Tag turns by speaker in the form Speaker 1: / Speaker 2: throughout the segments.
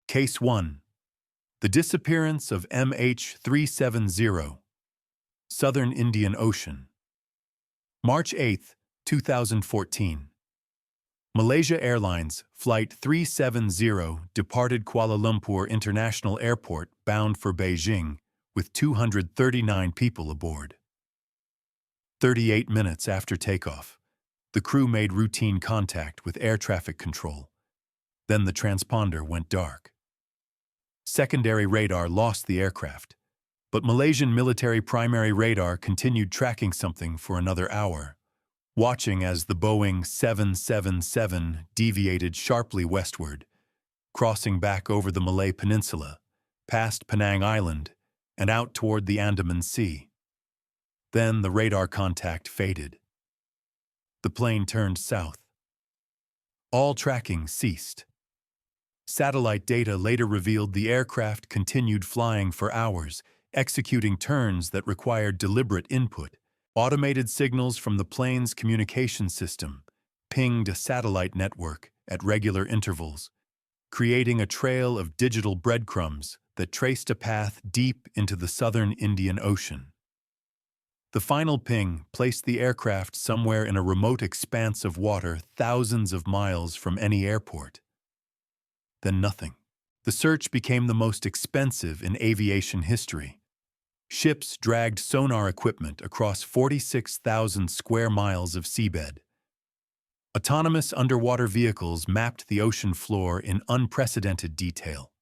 Speaker 1: Case 1. The disappearance of MH370, Southern Indian Ocean. March 8, 2014. Malaysia Airlines Flight 370 departed Kuala Lumpur International Airport bound for Beijing with 239 people aboard. 38 minutes after takeoff, the crew made routine contact with air traffic control. Then the transponder went dark. Secondary radar lost the aircraft, but Malaysian military primary radar continued tracking something for another hour, watching as the Boeing 777 deviated sharply westward, crossing back over the Malay Peninsula, past Penang Island, and out toward the Andaman Sea. Then the radar contact faded. The plane turned south. All tracking ceased. Satellite data later revealed the aircraft continued flying for hours, executing turns that required deliberate input. Automated signals from the plane's communication system pinged a satellite network at regular intervals, creating a trail of digital breadcrumbs that traced a path deep into the southern Indian Ocean. The final ping placed the aircraft somewhere in a remote expanse of water thousands of miles from any airport. Then nothing. The search became the most expensive in aviation history. Ships dragged sonar equipment across 46,000 square miles of seabed. Autonomous underwater vehicles mapped the ocean floor in unprecedented detail.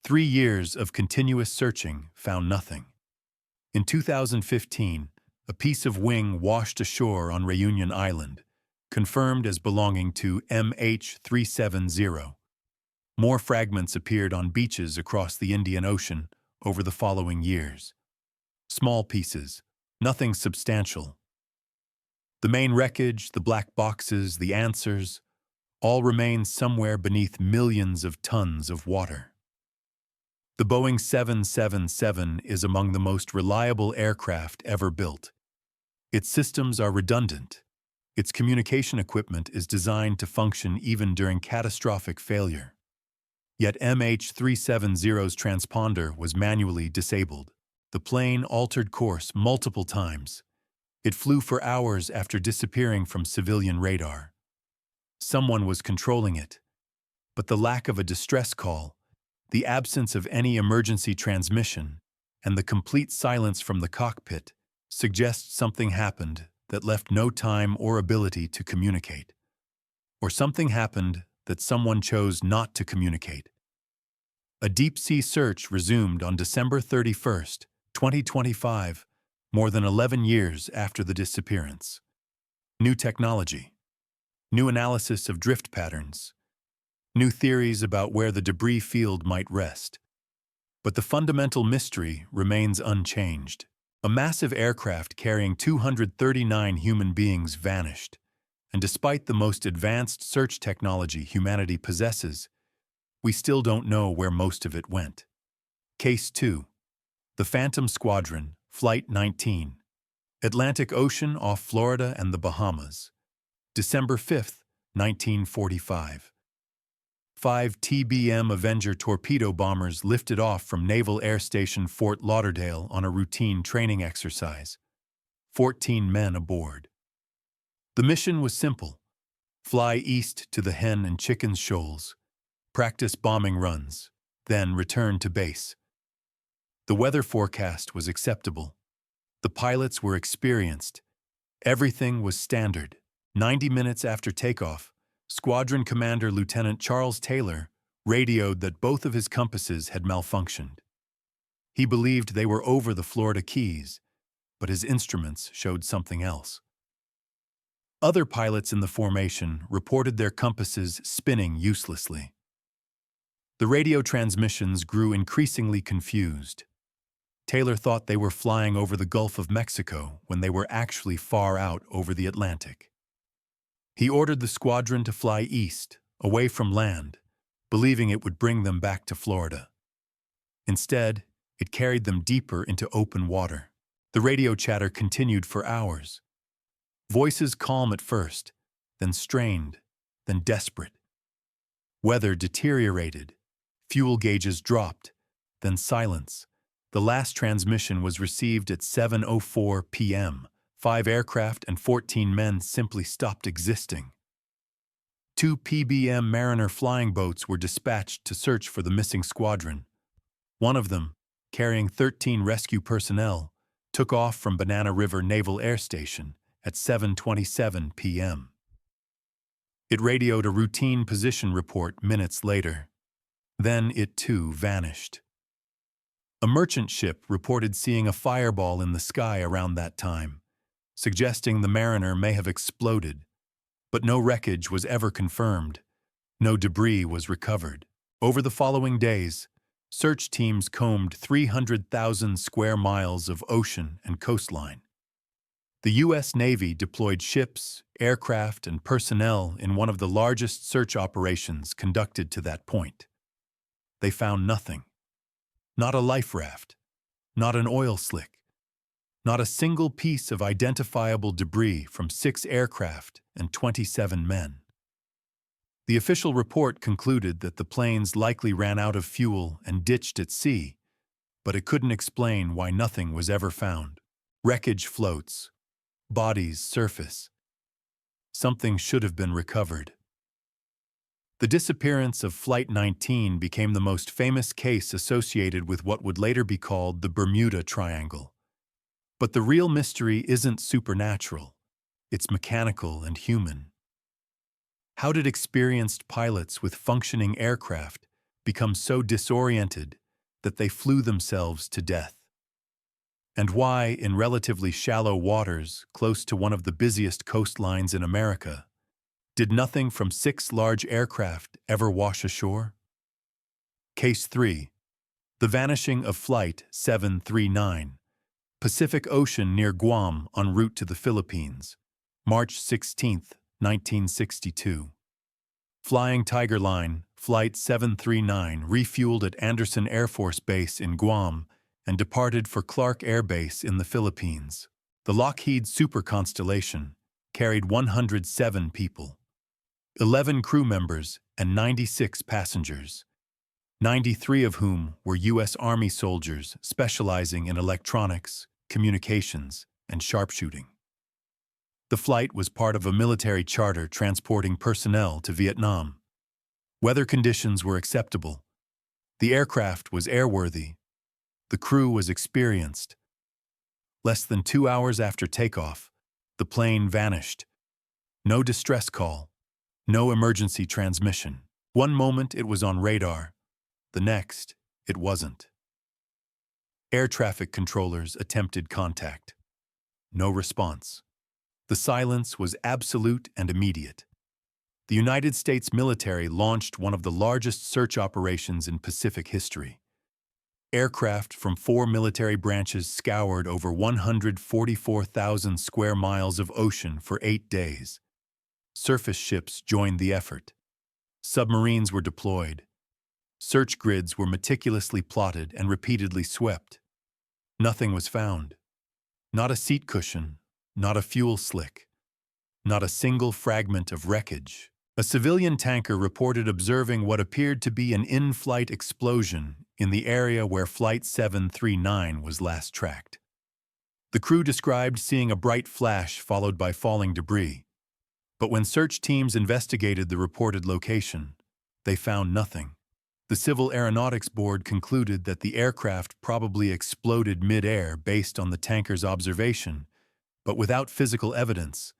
Speaker 1: 3 years of continuous searching found nothing. In 2015, a piece of wing washed ashore on Reunion Island, confirmed as belonging to MH370. More fragments appeared on beaches across the Indian Ocean over the following years. Small pieces, nothing substantial. The main wreckage, the black boxes, the answers, all remain somewhere beneath millions of tons of water. The Boeing 777 is among the most reliable aircraft ever built. Its systems are redundant. Its communication equipment is designed to function even during catastrophic failure. Yet MH370's transponder was manually disabled. The plane altered course multiple times. It flew for hours after disappearing from civilian radar. Someone was controlling it, but the lack of a distress call, the absence of any emergency transmission, and the complete silence from the cockpit suggests something happened that left no time or ability to communicate. Or something happened that someone chose not to communicate. A deep-sea search resumed on December 31, 2025, more than 11 years after the disappearance. New technology, new analysis of drift patterns, new theories about where the debris field might rest. But the fundamental mystery remains unchanged. A massive aircraft carrying 239 human beings vanished, and despite the most advanced search technology humanity possesses, we still don't know where most of it went. Case 2. The Phantom Squadron, Flight 19. Atlantic Ocean off Florida and the Bahamas. December 5, 1945. 5 TBM Avenger torpedo bombers lifted off from Naval Air Station Fort Lauderdale on a routine training exercise. 14 men aboard. The mission was simple: fly east to the Hen and Chicken Shoals, practice bombing runs, then return to base. The weather forecast was acceptable. The pilots were experienced. Everything was standard. 90 minutes after takeoff, Squadron Commander Lieutenant Charles Taylor radioed that both of his compasses had malfunctioned. He believed they were over the Florida Keys, but his instruments showed something else. Other pilots in the formation reported their compasses spinning uselessly. The radio transmissions grew increasingly confused. Taylor thought they were flying over the Gulf of Mexico when they were actually far out over the Atlantic. He ordered the squadron to fly east, away from land, believing it would bring them back to Florida. Instead, it carried them deeper into open water. The radio chatter continued for hours. Voices calm at first, then strained, then desperate. Weather deteriorated. Fuel gauges dropped, then silence. The last transmission was received at 7:04 p.m. 5 aircraft and 14 men simply stopped existing. 2 PBM Mariner flying boats were dispatched to search for the missing squadron. One of them, carrying 13 rescue personnel, took off from Banana River Naval Air Station at 7:27 p.m. It radioed a routine position report minutes later. Then it too vanished. A merchant ship reported seeing a fireball in the sky around that time, suggesting the Mariner may have exploded, but no wreckage was ever confirmed. No debris was recovered. Over the following days, search teams combed 300,000 square miles of ocean and coastline. The U.S. Navy deployed ships, aircraft, and personnel in one of the largest search operations conducted to that point. They found nothing. Not a life raft, not an oil slick, not a single piece of identifiable debris from 6 aircraft and 27 men. The official report concluded that the planes likely ran out of fuel and ditched at sea, but it couldn't explain why nothing was ever found. Wreckage floats, bodies surface. Something should have been recovered. The disappearance of Flight 19 became the most famous case associated with what would later be called the Bermuda Triangle. But the real mystery isn't supernatural. It's mechanical and human. How did experienced pilots with functioning aircraft become so disoriented that they flew themselves to death? And why, in relatively shallow waters close to one of the busiest coastlines in America, did nothing from 6 large aircraft ever wash ashore? Case 3. The vanishing of Flight 739, Pacific Ocean near Guam en route to the Philippines, March 16, 1962. Flying Tiger Line, Flight 739 refueled at Andersen Air Force Base in Guam and departed for Clark Air Base in the Philippines. The Lockheed Super Constellation carried 107 people, 11 crew members and 96 passengers, 93 of whom were U.S. Army soldiers specializing in electronics, communications, and sharpshooting. The flight was part of a military charter transporting personnel to Vietnam. Weather conditions were acceptable. The aircraft was airworthy. The crew was experienced. Less than 2 hours after takeoff, the plane vanished. No distress call. No emergency transmission. One moment it was on radar. The next, it wasn't. Air traffic controllers attempted contact. No response. The silence was absolute and immediate. The United States military launched one of the largest search operations in Pacific history. Aircraft from 4 military branches scoured over 144,000 square miles of ocean for 8 days. Surface ships joined the effort. Submarines were deployed. Search grids were meticulously plotted and repeatedly swept. Nothing was found. Not a seat cushion, not a fuel slick, not a single fragment of wreckage. A civilian tanker reported observing what appeared to be an in-flight explosion in the area where Flight 739 was last tracked. The crew described seeing a bright flash followed by falling debris. But when search teams investigated the reported location, they found nothing. The Civil Aeronautics Board concluded that the aircraft probably exploded mid-air based on the tanker's observation, but without physical evidence,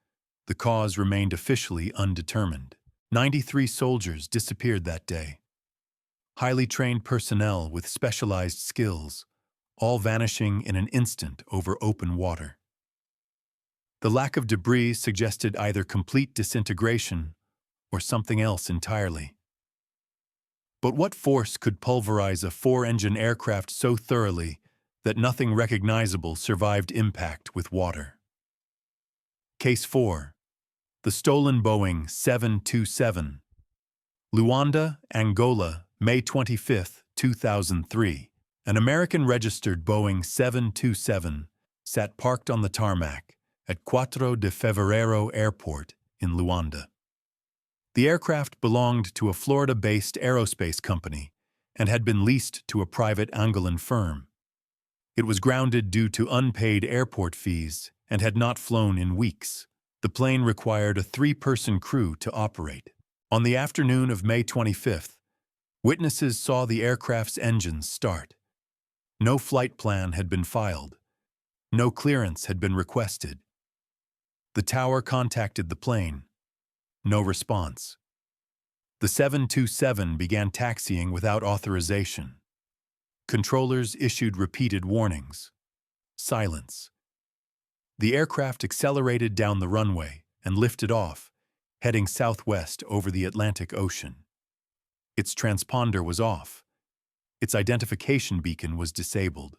Speaker 1: the cause remained officially undetermined. 93 soldiers disappeared that day. Highly trained personnel with specialized skills, all vanishing in an instant over open water. The lack of debris suggested either complete disintegration or something else entirely. But what force could pulverize a 4-engine aircraft so thoroughly that nothing recognizable survived impact with water? Case 4. The stolen Boeing 727. Luanda, Angola, May 25, 2003. An American-registered Boeing 727 sat parked on the tarmac at 4 de Fevereiro Airport in Luanda. The aircraft belonged to a Florida-based aerospace company and had been leased to a private Angolan firm. It was grounded due to unpaid airport fees and had not flown in weeks. The plane required a 3-person crew to operate. On the afternoon of May 25th, witnesses saw the aircraft's engines start. No flight plan had been filed. No clearance had been requested. The tower contacted the plane. No response. The 727 began taxiing without authorization. Controllers issued repeated warnings. Silence. The aircraft accelerated down the runway and lifted off, heading southwest over the Atlantic Ocean. Its transponder was off. Its identification beacon was disabled.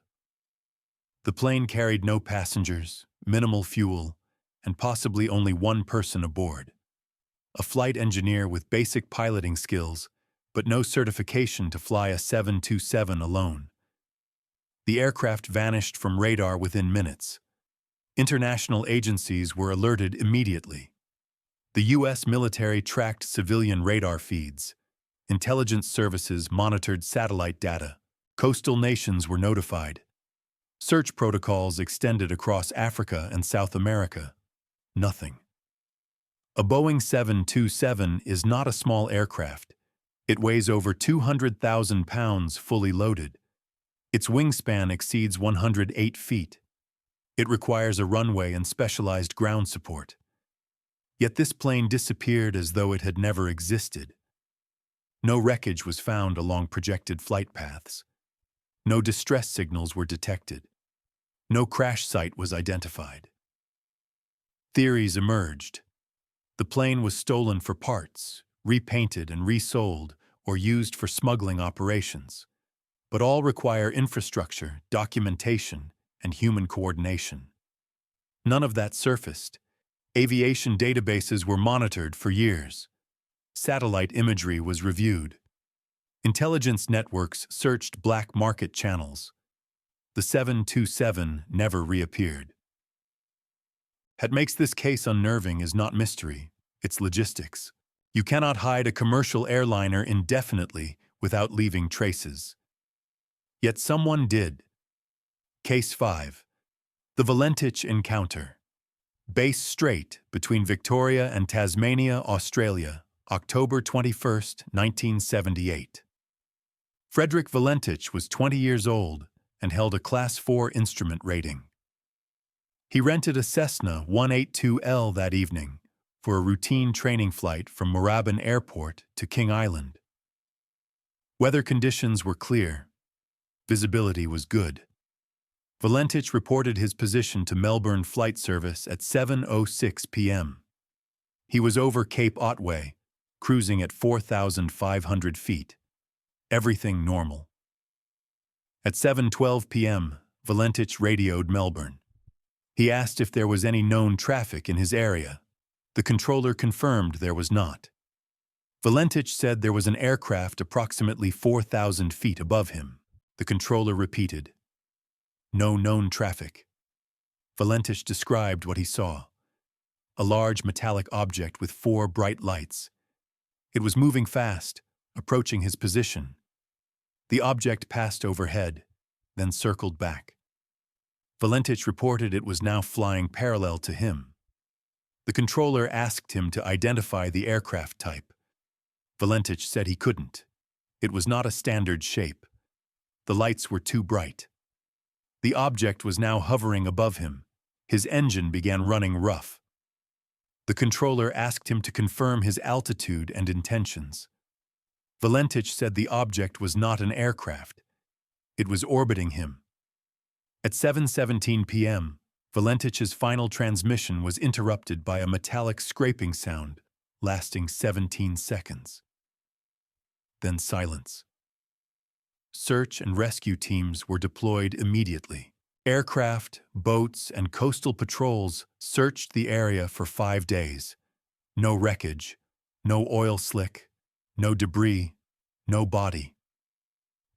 Speaker 1: The plane carried no passengers, minimal fuel, and possibly only one person aboard. A flight engineer with basic piloting skills, but no certification to fly a 727 alone. The aircraft vanished from radar within minutes. International agencies were alerted immediately. The U.S. military tracked civilian radar feeds. Intelligence services monitored satellite data. Coastal nations were notified. Search protocols extended across Africa and South America. Nothing. A Boeing 727 is not a small aircraft. It weighs over 200,000 pounds fully loaded. Its wingspan exceeds 108 feet. It requires a runway and specialized ground support. Yet this plane disappeared as though it had never existed. No wreckage was found along projected flight paths. No distress signals were detected. No crash site was identified. Theories emerged. The plane was stolen for parts, repainted and resold, or used for smuggling operations. But all require infrastructure, documentation, and human coordination. None of that surfaced. Aviation databases were monitored for years. Satellite imagery was reviewed. Intelligence networks searched black market channels. The 727 never reappeared. What makes this case unnerving is not mystery, it's logistics. You cannot hide a commercial airliner indefinitely without leaving traces. Yet someone did. Case 5. The Valentich Encounter. Base Strait between Victoria and Tasmania, Australia, October 21, 1978. Frederick Valentich was 20 years old and held a Class 4 instrument rating. He rented a Cessna 182L that evening for a routine training flight from Moorabbin Airport to King Island. Weather conditions were clear. Visibility was good. Valentich reported his position to Melbourne Flight Service at 7:06 p.m. He was over Cape Otway, cruising at 4,500 feet. Everything normal. At 7:12 p.m., Valentich radioed Melbourne. He asked if there was any known traffic in his area. The controller confirmed there was not. Valentich said there was an aircraft approximately 4,000 feet above him. The controller repeated, "No known traffic." Valentich described what he saw. A large metallic object with 4 bright lights. It was moving fast, approaching his position. The object passed overhead, then circled back. Valentich reported it was now flying parallel to him. The controller asked him to identify the aircraft type. Valentich said he couldn't. It was not a standard shape. The lights were too bright. The object was now hovering above him. His engine began running rough. The controller asked him to confirm his altitude and intentions. Valentich said the object was not an aircraft. It was orbiting him. At 7:17 p.m., Valentich's final transmission was interrupted by a metallic scraping sound, lasting 17 seconds. Then silence. Search and rescue teams were deployed immediately. Aircraft, boats, and coastal patrols searched the area for 5 days. No wreckage, no oil slick, no debris, no body.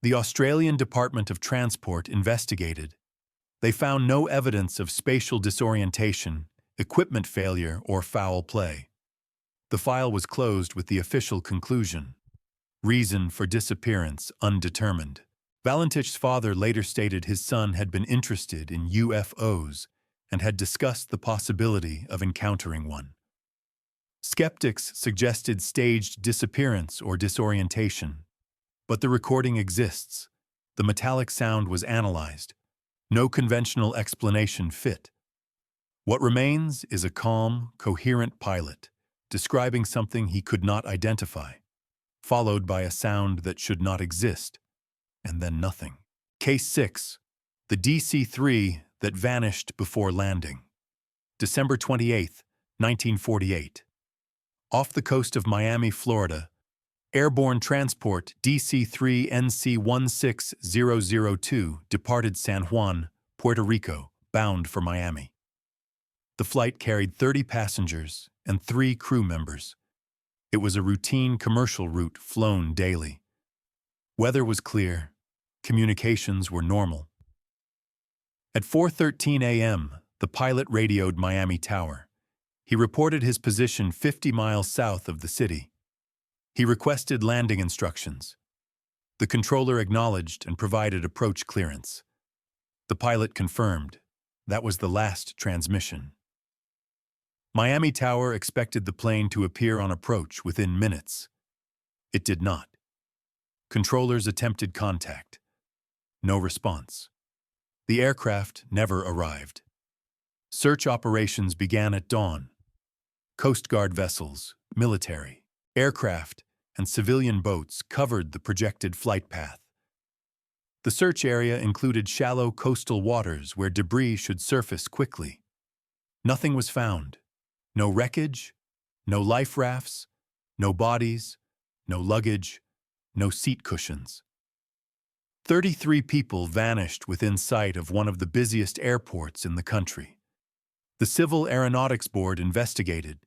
Speaker 1: The Australian Department of Transport investigated. They found no evidence of spatial disorientation, equipment failure, or foul play. The file was closed with the official conclusion: Reason for disappearance undetermined. Valentich's father later stated his son had been interested in UFOs and had discussed the possibility of encountering one. Skeptics suggested staged disappearance or disorientation, but the recording exists. The metallic sound was analyzed. No conventional explanation fit. What remains is a calm, coherent pilot describing something he could not identify, followed by a sound that should not exist, and then nothing. Case 6. The DC-3 that vanished before landing. December 28, 1948. Off the coast of Miami, Florida, airborne transport DC-3 NC-16002 departed San Juan, Puerto Rico, bound for Miami. The flight carried 30 passengers and 3 crew members. It was a routine commercial route flown daily. Weather was clear. Communications were normal. At 4:13 a.m., the pilot radioed Miami Tower. He reported his position 50 miles south of the city. He requested landing instructions. The controller acknowledged and provided approach clearance. The pilot confirmed. That was the last transmission. Miami Tower expected the plane to appear on approach within minutes. It did not. Controllers attempted contact. No response. The aircraft never arrived. Search operations began at dawn. Coast Guard vessels, military, aircraft, and civilian boats covered the projected flight path. The search area included shallow coastal waters where debris should surface quickly. Nothing was found. No wreckage, no life rafts, no bodies, no luggage, no seat cushions. 33 people vanished within sight of one of the busiest airports in the country. The Civil Aeronautics Board investigated.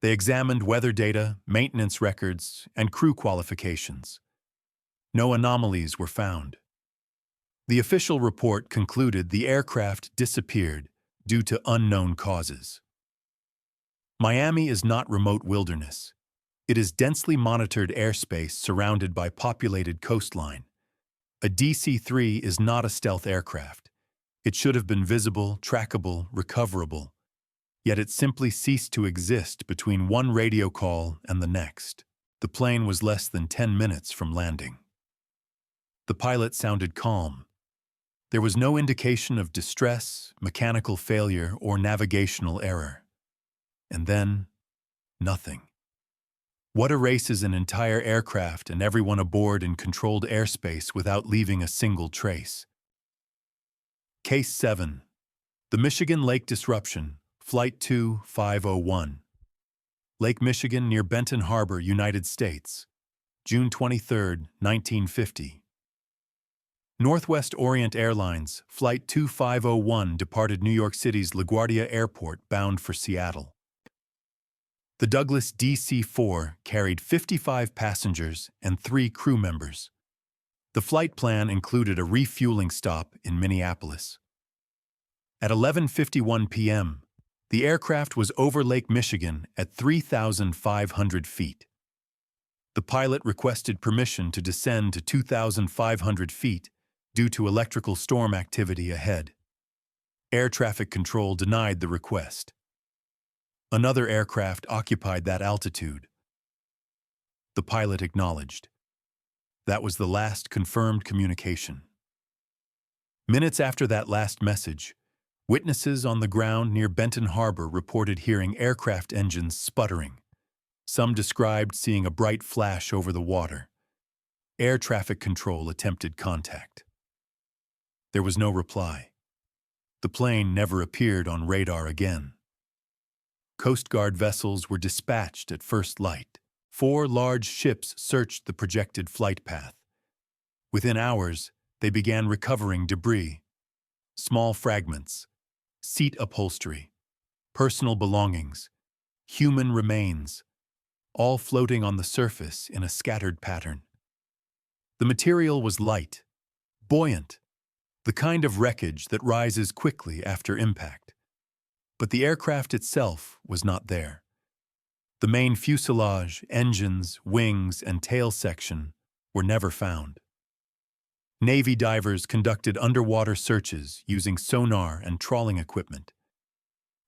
Speaker 1: They examined weather data, maintenance records, and crew qualifications. No anomalies were found. The official report concluded the aircraft disappeared due to unknown causes. Miami is not remote wilderness. It is densely monitored airspace surrounded by populated coastline. A DC-3 is not a stealth aircraft. It should have been visible, trackable, recoverable. Yet it simply ceased to exist between one radio call and the next. The plane was less than 10 minutes from landing. The pilot sounded calm. There was no indication of distress, mechanical failure, or navigational error. And then, nothing. What erases an entire aircraft and everyone aboard in controlled airspace without leaving a single trace? Case 7. The Michigan Lake Disruption, Flight 2501. Lake Michigan near Benton Harbor, United States. June 23, 1950. Northwest Orient Airlines, Flight 2501 departed New York City's LaGuardia Airport bound for Seattle. The Douglas DC-4 carried 55 passengers and 3 crew members. The flight plan included a refueling stop in Minneapolis. At 11:51 p.m., the aircraft was over Lake Michigan at 3,500 feet. The pilot requested permission to descend to 2,500 feet due to electrical storm activity ahead. Air traffic control denied the request. Another aircraft occupied that altitude. The pilot acknowledged. That was the last confirmed communication. Minutes after that last message, witnesses on the ground near Benton Harbor reported hearing aircraft engines sputtering. Some described seeing a bright flash over the water. Air traffic control attempted contact. There was no reply. The plane never appeared on radar again. Coast Guard vessels were dispatched at first light. 4 large ships searched the projected flight path. Within hours, they began recovering debris, small fragments, seat upholstery, personal belongings, human remains, all floating on the surface in a scattered pattern. The material was light, buoyant, the kind of wreckage that rises quickly after impact. But the aircraft itself was not there. The main fuselage, engines, wings, and tail section were never found. Navy divers conducted underwater searches using sonar and trawling equipment.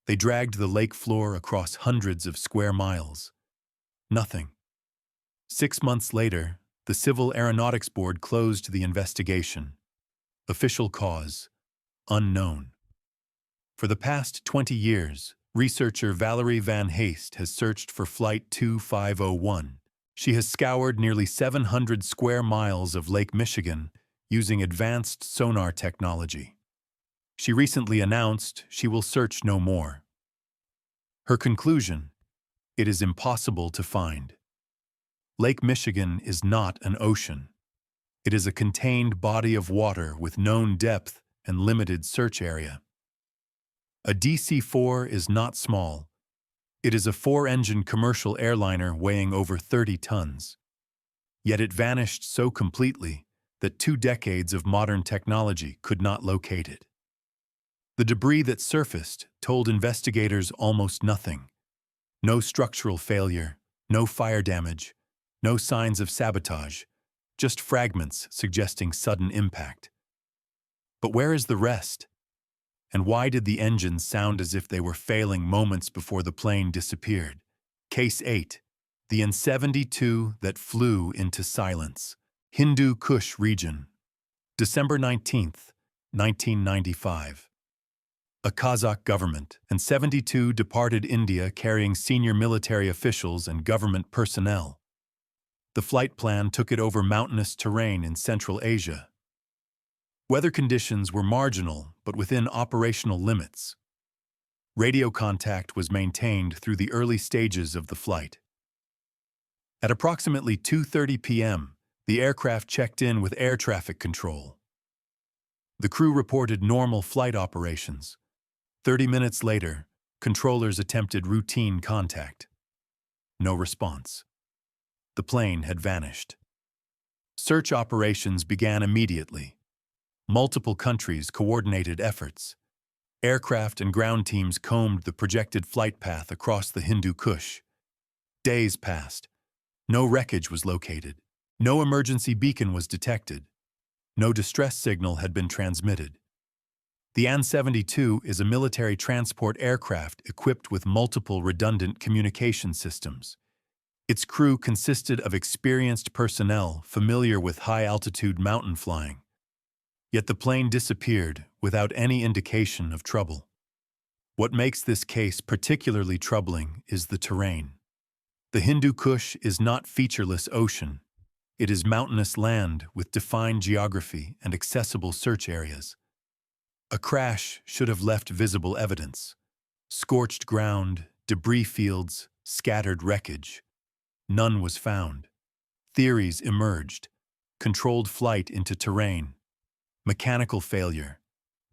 Speaker 1: They dragged the lake floor across hundreds of square miles. Nothing. 6 months later, the Civil Aeronautics Board closed the investigation. Official cause: unknown. For the past 20 years, researcher Valerie Van Haste has searched for Flight 2501. She has scoured nearly 700 square miles of Lake Michigan using advanced sonar technology. She recently announced she will search no more. Her conclusion: it is impossible to find. Lake Michigan is not an ocean. It is a contained body of water with known depth and limited search area. A DC-4 is not small. It is a 4-engine commercial airliner weighing over 30 tons. Yet it vanished so completely that 2 decades of modern technology could not locate it. The debris that surfaced told investigators almost nothing. No structural failure, no fire damage, no signs of sabotage, just fragments suggesting sudden impact. But where is the rest? And why did the engines sound as if they were failing moments before the plane disappeared? Case 8. The N-72 that flew into silence. Hindu Kush region. December 19, 1995. A Kazakh government N-72 departed India carrying senior military officials and government personnel. The flight plan took it over mountainous terrain in Central Asia. Weather conditions were marginal but within operational limits. Radio contact was maintained through the early stages of the flight. At approximately 2:30 p.m., the aircraft checked in with air traffic control. The crew reported normal flight operations. 30 minutes later, controllers attempted routine contact. No response. The plane had vanished. Search operations began immediately. Multiple countries coordinated efforts. Aircraft and ground teams combed the projected flight path across the Hindu Kush. Days passed. No wreckage was located. No emergency beacon was detected. No distress signal had been transmitted. The An-72 is a military transport aircraft equipped with multiple redundant communication systems. Its crew consisted of experienced personnel familiar with high-altitude mountain flying. Yet the plane disappeared without any indication of trouble. What makes this case particularly troubling is the terrain. The Hindu Kush is not featureless ocean. It is mountainous land with defined geography and accessible search areas. A crash should have left visible evidence: scorched ground, debris fields, scattered wreckage. None was found. Theories emerged: controlled flight into terrain, mechanical failure,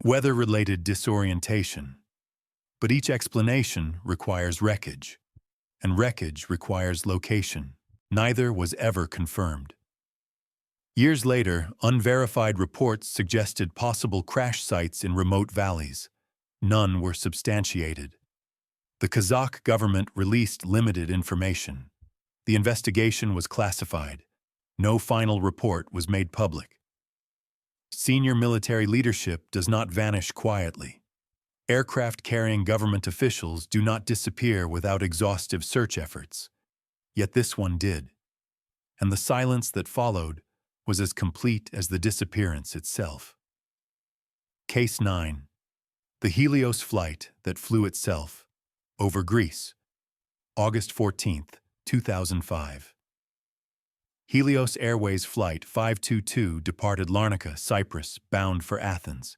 Speaker 1: weather-related disorientation. But each explanation requires wreckage, and wreckage requires location. Neither was ever confirmed. Years later, unverified reports suggested possible crash sites in remote valleys. None were substantiated. The Kazakh government released limited information. The investigation was classified. No final report was made public. Senior military leadership does not vanish quietly. Aircraft carrying government officials do not disappear without exhaustive search efforts. Yet this one did. And the silence that followed was as complete as the disappearance itself. Case 9. The Helios flight that flew itself over Greece. August 14, 2005. Helios Airways Flight 522 departed Larnaca, Cyprus, bound for Athens.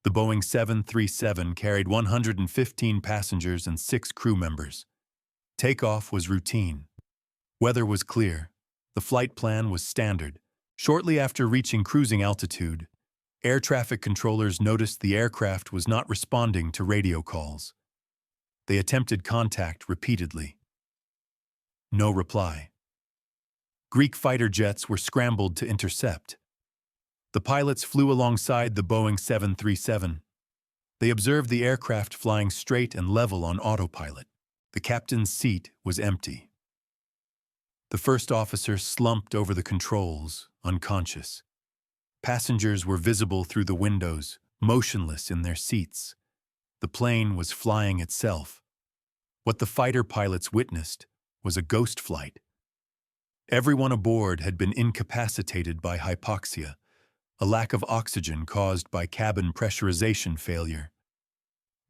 Speaker 1: The Boeing 737 carried 115 passengers and 6 crew members. Takeoff was routine. Weather was clear. The flight plan was standard. Shortly after reaching cruising altitude, air traffic controllers noticed the aircraft was not responding to radio calls. They attempted contact repeatedly. No reply. Greek fighter jets were scrambled to intercept. The pilots flew alongside the Boeing 737. They observed the aircraft flying straight and level on autopilot. The captain's seat was empty. The first officer slumped over the controls, unconscious. Passengers were visible through the windows, motionless in their seats. The plane was flying itself. What the fighter pilots witnessed was a ghost flight. Everyone aboard had been incapacitated by hypoxia, a lack of oxygen caused by cabin pressurization failure.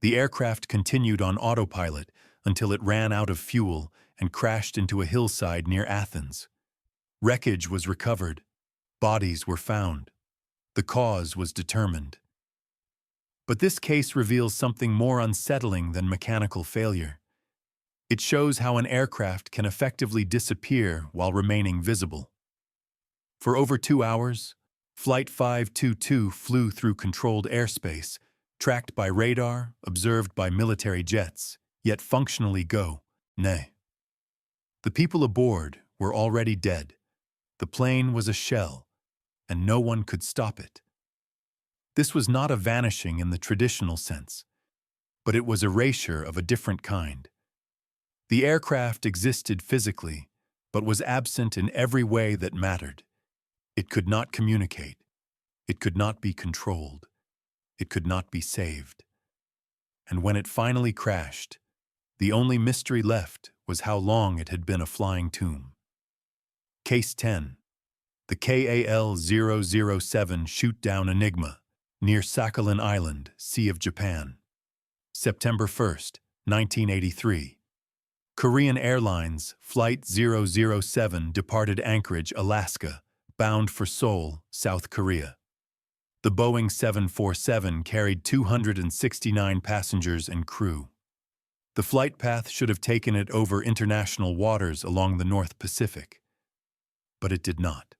Speaker 1: The aircraft continued on autopilot until it ran out of fuel and crashed into a hillside near Athens. Wreckage was recovered. Bodies were found. The cause was determined. But this case reveals something more unsettling than mechanical failure. It shows how an aircraft can effectively disappear while remaining visible. For over 2 hours, Flight 522 flew through controlled airspace, tracked by radar, observed by military jets, yet functionally nay. The people aboard were already dead. The plane was a shell, and no one could stop it. This was not a vanishing in the traditional sense, but it was erasure of a different kind. The aircraft existed physically, but was absent in every way that mattered. It could not communicate. It could not be controlled. It could not be saved. And when it finally crashed, the only mystery left was how long it had been a flying tomb. Case 10. The KAL-007 shoot-down enigma, near Sakhalin Island, Sea of Japan. September 1st, 1983. Korean Airlines Flight 007 departed Anchorage, Alaska, bound for Seoul, South Korea. The Boeing 747 carried 269 passengers and crew. The flight path should have taken it over international waters along the North Pacific, but it did not.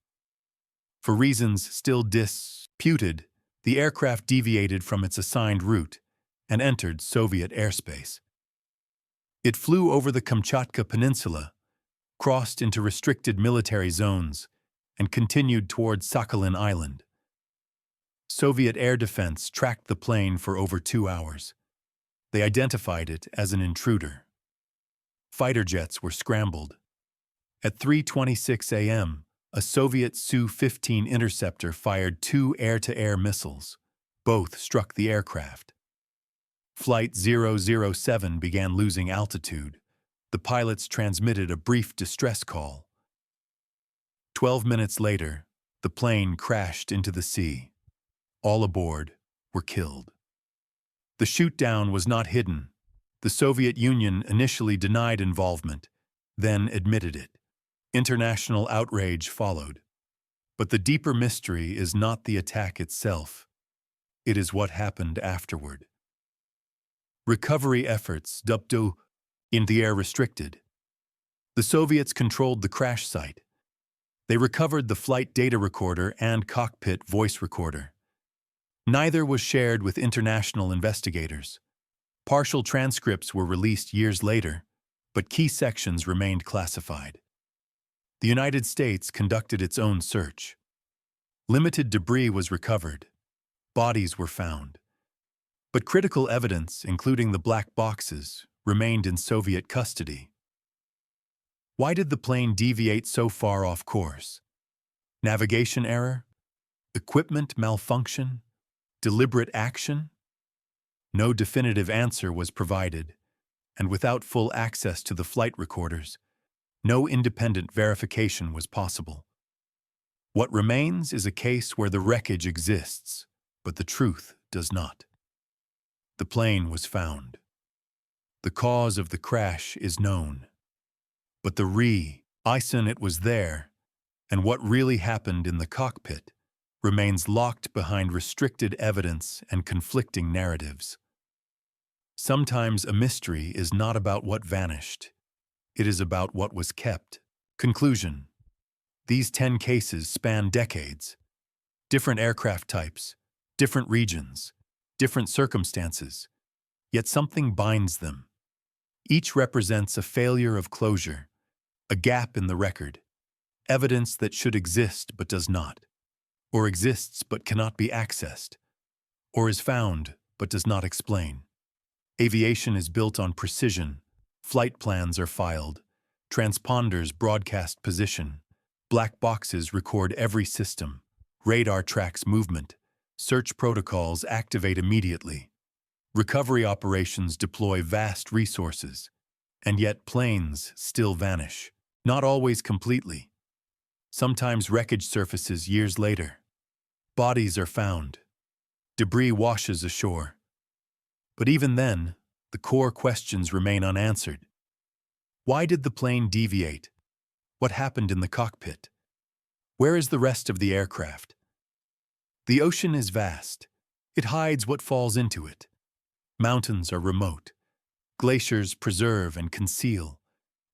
Speaker 1: For reasons still disputed, the aircraft deviated from its assigned route and entered Soviet airspace. It flew over the Kamchatka Peninsula, crossed into restricted military zones, and continued toward Sakhalin Island. Soviet air defense tracked the plane for over 2 hours. They identified it as an intruder. Fighter jets were scrambled. At 3:26 a.m., a Soviet Su-15 interceptor fired 2 air-to-air missiles. Both struck the aircraft. Flight 007 began losing altitude. The pilots transmitted a brief distress call. 12 minutes later, the plane crashed into the sea. All aboard were killed. The shoot-down was not hidden. The Soviet Union initially denied involvement, then admitted it. International outrage followed. But the deeper mystery is not the attack itself. It is what happened afterward. Recovery efforts, dubbed in the air restricted. The Soviets controlled the crash site. They recovered the flight data recorder and cockpit voice recorder. Neither was shared with international investigators. Partial transcripts were released years later, but key sections remained classified. The United States conducted its own search. Limited debris was recovered. Bodies were found. But critical evidence, including the black boxes, remained in Soviet custody. Why did the plane deviate so far off course? Navigation error? Equipment malfunction? Deliberate action? No definitive answer was provided, and without full access to the flight recorders, no independent verification was possible. What remains is a case where the wreckage exists, but the truth does not. The plane was found. The cause of the crash is known. But the reason it was there, and what really happened in the cockpit, remains locked behind restricted evidence and conflicting narratives. Sometimes a mystery is not about what vanished. It is about what was kept. Conclusion. These 10 cases span decades. Different aircraft types, different regions, different circumstances, yet something binds them. Each represents a failure of closure, a gap in the record, evidence that should exist but does not, or exists but cannot be accessed, or is found but does not explain. Aviation is built on precision. Flight plans are filed. Transponders broadcast position. Black boxes record every system. Radar tracks movement. Search protocols activate immediately. Recovery operations deploy vast resources. And yet planes still vanish. Not always completely. Sometimes wreckage surfaces years later. Bodies are found. Debris washes ashore. But even then, the core questions remain unanswered. Why did the plane deviate? What happened in the cockpit? Where is the rest of the aircraft? The ocean is vast. It hides what falls into it. Mountains are remote. Glaciers preserve and conceal.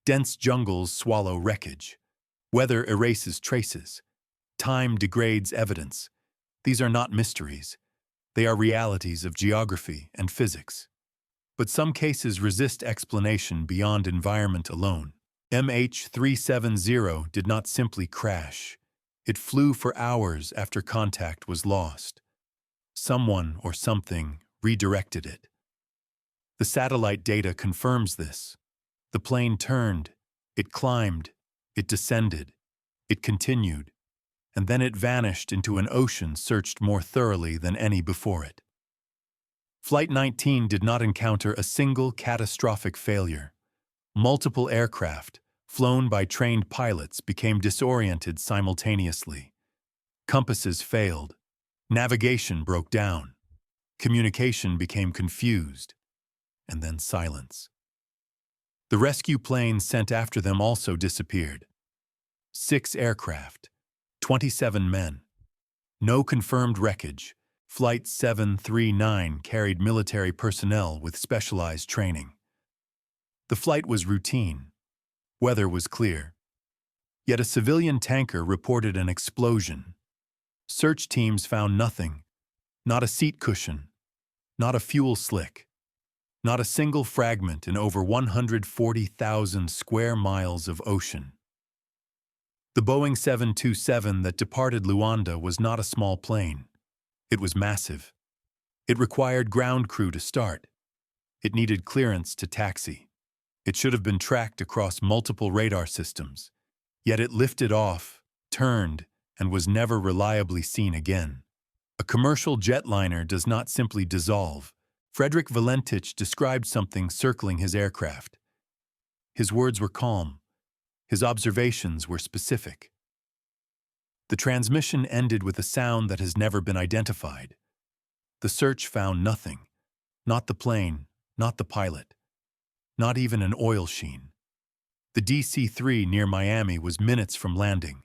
Speaker 1: Dense jungles swallow wreckage. Weather erases traces. Time degrades evidence. These are not mysteries. They are realities of geography and physics. But some cases resist explanation beyond environment alone. MH370 did not simply crash. It flew for hours after contact was lost. Someone or something redirected it. The satellite data confirms this. The plane turned, it climbed, it descended, it continued, and then it vanished into an ocean searched more thoroughly than any before it. Flight 19 did not encounter a single catastrophic failure. Multiple aircraft, flown by trained pilots, became disoriented simultaneously. Compasses failed. Navigation broke down. Communication became confused. And then silence. The rescue planes sent after them also disappeared. 6 aircraft, 27 men. No confirmed wreckage. Flight 739 carried military personnel with specialized training. The flight was routine. Weather was clear. Yet a civilian tanker reported an explosion. Search teams found nothing. Not a seat cushion. Not a fuel slick. Not a single fragment in over 140,000 square miles of ocean. The Boeing 727 that departed Luanda was not a small plane. It was massive. It required ground crew to start. It needed clearance to taxi. It should have been tracked across multiple radar systems. Yet it lifted off, turned, and was never reliably seen again. A commercial jetliner does not simply dissolve. Frederick Valentich described something circling his aircraft. His words were calm. His observations were specific. The transmission ended with a sound that has never been identified. The search found nothing. Not the plane, not the pilot, not even an oil sheen. The DC-3 near Miami was minutes from landing.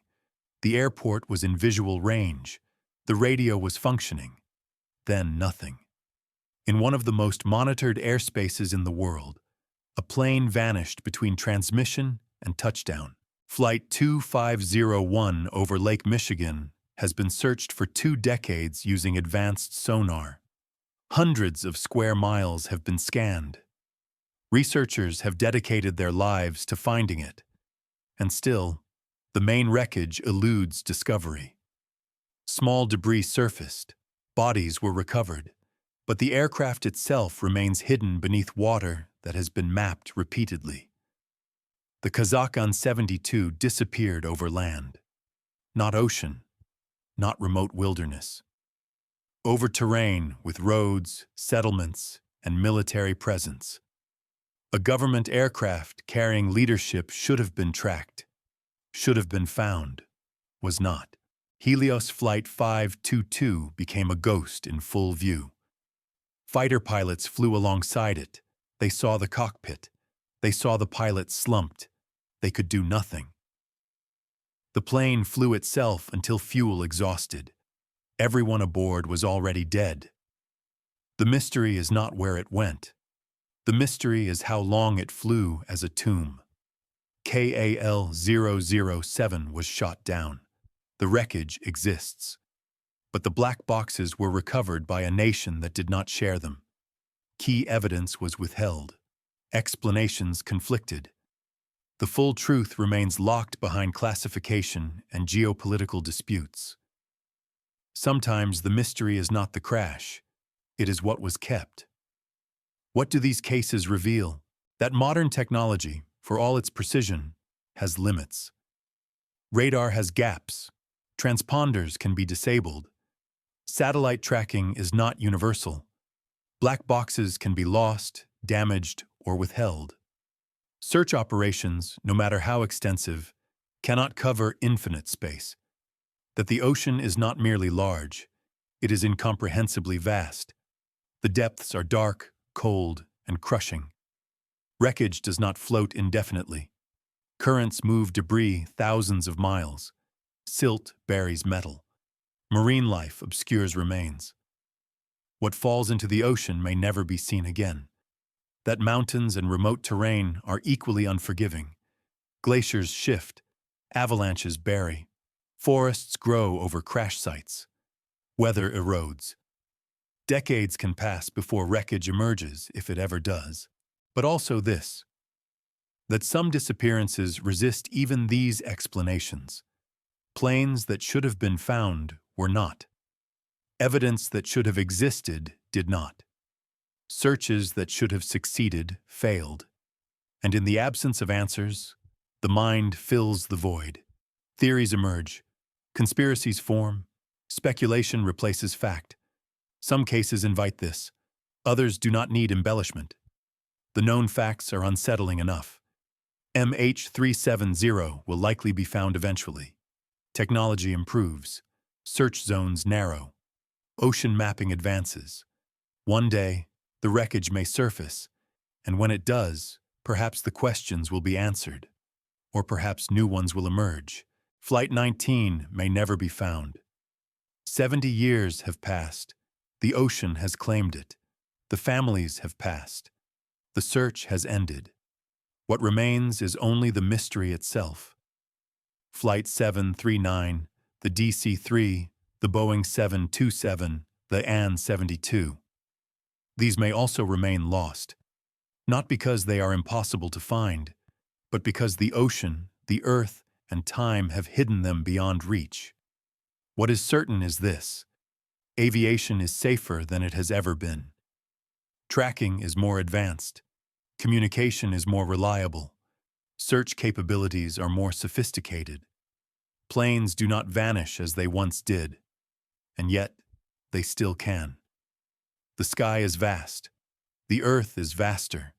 Speaker 1: The airport was in visual range. The radio was functioning. Then nothing. In one of the most monitored airspaces in the world, a plane vanished between transmission and touchdown. Flight 2501 over Lake Michigan has been searched for 2 decades using advanced sonar. Hundreds of square miles have been scanned. Researchers have dedicated their lives to finding it. And still, the main wreckage eludes discovery. Small debris surfaced, bodies were recovered, but the aircraft itself remains hidden beneath water that has been mapped repeatedly. The Kazakhstan 72 disappeared over land. Not ocean, not remote wilderness. Over terrain with roads, settlements, and military presence. A government aircraft carrying leadership should have been tracked, should have been found, was not. Helios Flight 522 became a ghost in full view. Fighter pilots flew alongside it. They saw the cockpit. They saw the pilot slumped. They could do nothing. The plane flew itself until fuel exhausted. Everyone aboard was already dead. The mystery is not where it went. The mystery is how long it flew as a tomb. KAL-007 was shot down. The wreckage exists. But the black boxes were recovered by a nation that did not share them. Key evidence was withheld. Explanations conflicted. The full truth remains locked behind classification and geopolitical disputes. Sometimes the mystery is not the crash. It is what was kept. What do these cases reveal? That modern technology, for all its precision, has limits. Radar has gaps. Transponders can be disabled. Satellite tracking is not universal. Black boxes can be lost, damaged, or withheld. Search operations, no matter how extensive, cannot cover infinite space. That the ocean is not merely large, it is incomprehensibly vast. The depths are dark, cold, and crushing. Wreckage does not float indefinitely. Currents move debris thousands of miles. Silt buries metal. Marine life obscures remains. What falls into the ocean may never be seen again. That mountains and remote terrain are equally unforgiving. Glaciers shift, avalanches bury, forests grow over crash sites. Weather erodes. Decades can pass before wreckage emerges, if it ever does. But also this, that some disappearances resist even these explanations. Planes that should have been found were not. Evidence that should have existed did not. Searches that should have succeeded failed. And in the absence of answers, the mind fills the void. Theories emerge. Conspiracies form. Speculation replaces fact. Some cases invite this. Others do not need embellishment. The known facts are unsettling enough. MH370 will likely be found eventually. Technology improves. Search zones narrow. Ocean mapping advances. One day, the wreckage may surface, and when it does, perhaps the questions will be answered, or perhaps new ones will emerge. Flight 19 may never be found. 70 years have passed. The ocean has claimed it. The families have passed. The search has ended. What remains is only the mystery itself. Flight 739, the DC-3, the Boeing 727, the AN-72. These may also remain lost, not because they are impossible to find, but because the ocean, the earth, and time have hidden them beyond reach. What is certain is this: aviation is safer than it has ever been. Tracking is more advanced. Communication is more reliable. Search capabilities are more sophisticated. Planes do not vanish as they once did, and yet they still can. The sky is vast. The earth is vaster.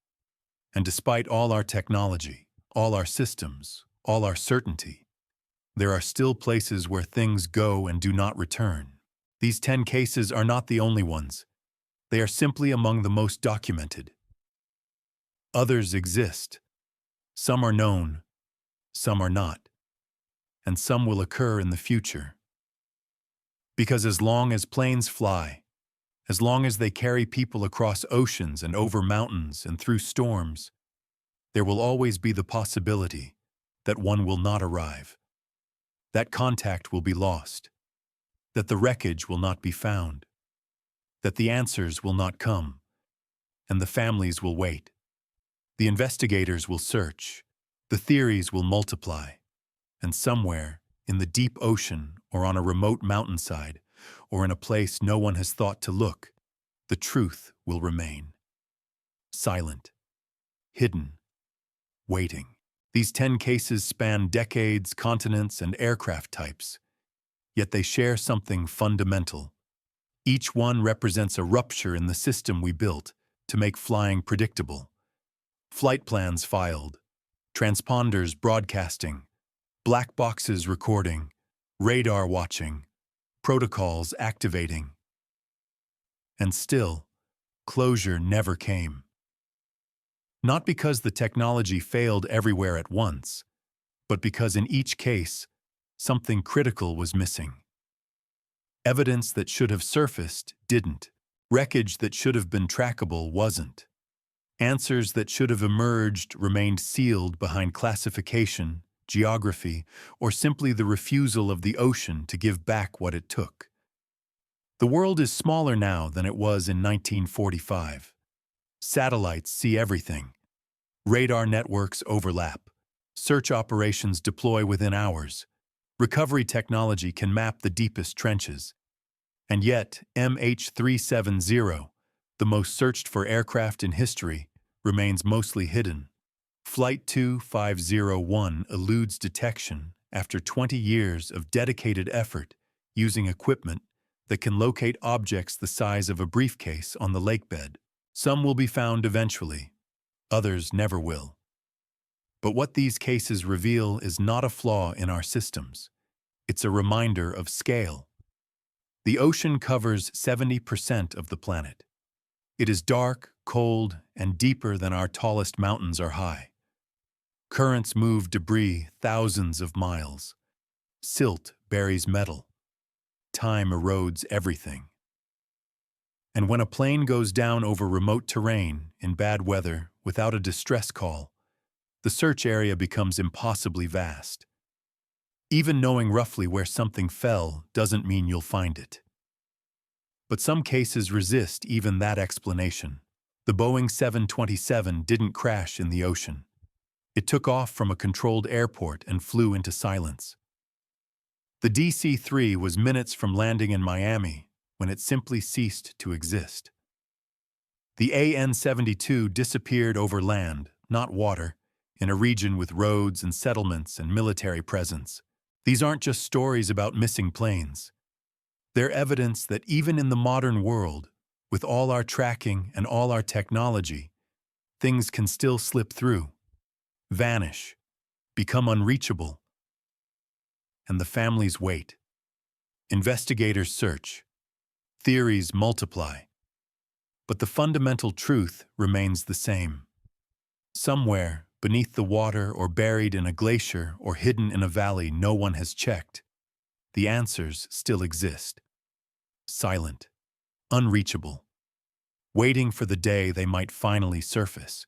Speaker 1: And despite all our technology, all our systems, all our certainty, there are still places where things go and do not return. These 10 cases are not the only ones. They are simply among the most documented. Others exist. Some are known, some are not, and some will occur in the future. Because as long as planes fly, as long as they carry people across oceans and over mountains and through storms, there will always be the possibility that one will not arrive, that contact will be lost, that the wreckage will not be found, that the answers will not come, and the families will wait. The investigators will search, the theories will multiply, and somewhere, in the deep ocean or on a remote mountainside, or in a place no one has thought to look, the truth will remain. Silent, hidden, waiting. These 10 cases span decades, continents, and aircraft types, yet they share something fundamental. Each one represents a rupture in the system we built to make flying predictable. Flight plans filed, transponders broadcasting, black boxes recording, radar watching, protocols activating. And still, closure never came. Not because the technology failed everywhere at once, but because in each case, something critical was missing. Evidence that should have surfaced didn't. Wreckage that should have been trackable wasn't. Answers that should have emerged remained sealed behind classification, geography, or simply the refusal of the ocean to give back what it took. The world is smaller now than it was in 1945. Satellites see everything. Radar networks overlap. Search operations deploy within hours. Recovery technology can map the deepest trenches. And yet, MH370, the most searched for aircraft in history, remains mostly hidden. Flight 2501 eludes detection after 20 years of dedicated effort using equipment that can locate objects the size of a briefcase on the lakebed. Some will be found eventually, others never will. But what these cases reveal is not a flaw in our systems. It's a reminder of scale. The ocean covers 70% of the planet. It is dark, cold, and deeper than our tallest mountains are high. Currents move debris thousands of miles. Silt buries metal. Time erodes everything. And when a plane goes down over remote terrain in bad weather without a distress call, the search area becomes impossibly vast. Even knowing roughly where something fell doesn't mean you'll find it. But some cases resist even that explanation. The Boeing 727 didn't crash in the ocean. It took off from a controlled airport and flew into silence. The DC-3 was minutes from landing in Miami when it simply ceased to exist. The AN-72 disappeared over land, not water, in a region with roads and settlements and military presence. These aren't just stories about missing planes. They're evidence that even in the modern world, with all our tracking and all our technology, things can still slip through, vanish, become unreachable. And the families wait. Investigators search. Theories multiply. But the fundamental truth remains the same. Somewhere, beneath the water or buried in a glacier or hidden in a valley no one has checked, the answers still exist. Silent, unreachable, waiting for the day they might finally surface.